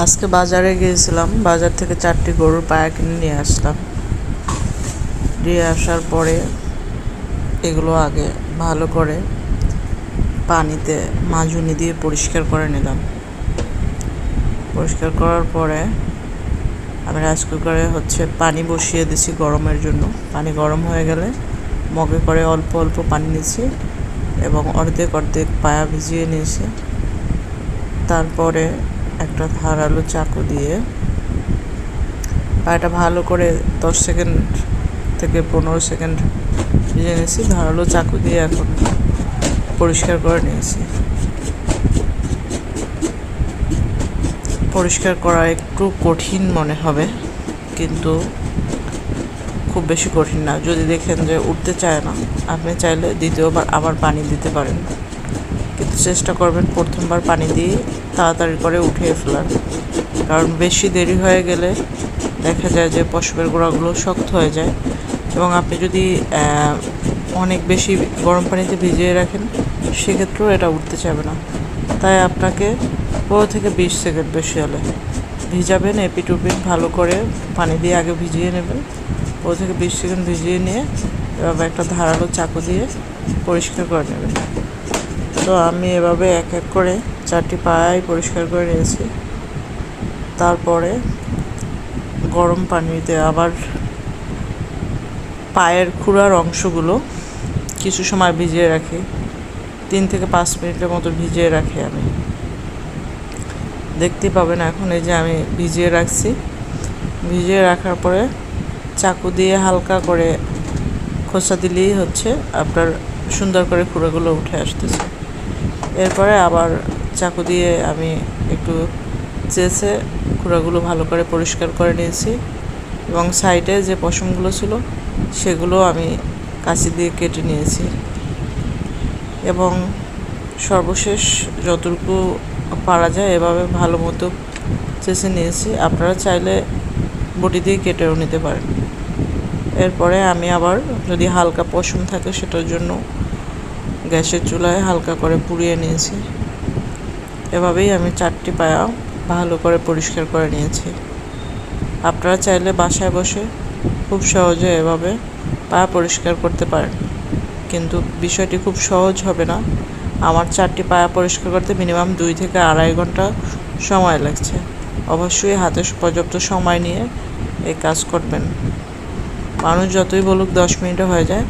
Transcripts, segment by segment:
আজকে বাজারে গিয়েছিলাম, বাজার থেকে 4টি গরুর পায়া কিনে নিয়ে আসলাম। নিয়ে আসার পরে এগুলো আগে ভালো করে পানিতে মাজুনি দিয়ে পরিষ্কার করে নিলাম। পরিষ্কার করার পরে আমি রাইস কুকারে পানি বসিয়ে দিছি গরমের জন্য। পানি গরম হয়ে গেলে মগে করে অল্প অল্প পানি নিয়েছি এবং অর্ধেক অর্ধেক পায়া ভিজিয়ে নিয়েছি। তারপরে একটা ধারালো চাকু দিয়ে পায়াটা ভালো করে 10 সেকেন্ড থেকে 15 সেকেন্ড ভিজিয়ে নিয়েছি। ধারালো চাকু দিয়ে এখন পরিষ্কার করে নিয়েছি। পরিষ্কার করা একটু কঠিন মনে হবে, কিন্তু খুব বেশি কঠিন না। যদি দেখেন যে উঠতে চায় না, আপনি চাইলে দ্বিতীয়বার আবার পানি দিতে পারেন, কিন্তু চেষ্টা করবেন প্রথমবার পানি দিয়ে তাড়াতাড়ি করে উঠিয়ে ফেলার। কারণ বেশি দেরি হয়ে গেলে দেখা যায় যে পশমের গোড়াগুলো শক্ত হয়ে যায়, এবং আপনি যদি অনেক বেশি গরম পানিতে ভিজিয়ে রাখেন সেক্ষেত্রেও এটা উঠতে চাইবে না। তাই আপনাকে 15 থেকে 20 সেকেন্ড বেশি হলে ভিজাবেন। এপিট ওপিট ভালো করে পানি দিয়ে আগে ভিজিয়ে নেবেন। 15 থেকে 20 সেকেন্ড ভিজিয়ে নিয়ে এভাবে একটা ধারালো চাকু দিয়ে পরিষ্কার করে নেবেন। তো আমি এভাবে এক এক করে 4টি পায়াই পরিষ্কার করে নিয়েছি। তারপরে গরম পানিতে আবার পায়ের খুরার অংশগুলো কিছু সময় ভিজিয়ে রাখি, 3 থেকে 5 মিনিটের মতো ভিজিয়ে রাখি আমি। দেখতে পাবেন এখন এই যে আমি ভিজিয়ে রাখছি। ভিজিয়ে রাখার পরে চাকু দিয়ে হালকা করে খোসা দিলেই আপনার সুন্দর করে খুঁড়াগুলো উঠে আসতেছে। এরপরে আবার চাকু দিয়ে আমি একটু চেঁচে খুঁড়াগুলো ভালো করে পরিষ্কার করে নিয়েছি, এবং সাইডে যে পশমগুলো ছিল সেগুলো আমি কাঁচি দিয়ে কেটে নিয়েছি, এবং সর্বশেষ যতটুকু পারা যায় এভাবে ভালো মতো চেঁচে নিয়েছি। আপনারা চাইলে বটি দিয়ে কেটেও নিতে পারেন। এরপরে আমি আবার যদি হালকা পশম থাকে সেটার জন্য গ্যাসের চুলায় হালকা করে পুড়িয়ে নিয়েছি। এভাবেই আমি 4টি পায়া ভালো করে পরিষ্কার করে নিয়েছি। আপনারা চাইলে বাসায় বসে খুব সহজে এভাবে পায়া পরিষ্কার করতে পারেন, কিন্তু বিষয়টি খুব সহজ হবে না। আমার 4টি পায়া পরিষ্কার করতে মিনিমাম 2 থেকে 2.5 ঘন্টা সময় লাগছে। অবশ্যই হাতে পর্যাপ্ত সময় নিয়ে এই কাজ করবেন। মানুষ যতই বলুক 10 মিনিটে হয়ে যায়,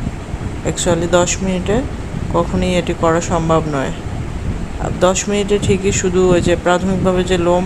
অ্যাকচুয়ালি 10 মিনিটে কখনোই এটি করা সম্ভব নয়। 10 মিনিটে ঠিকই শুধু ওই যে প্রাথমিকভাবে যে লোম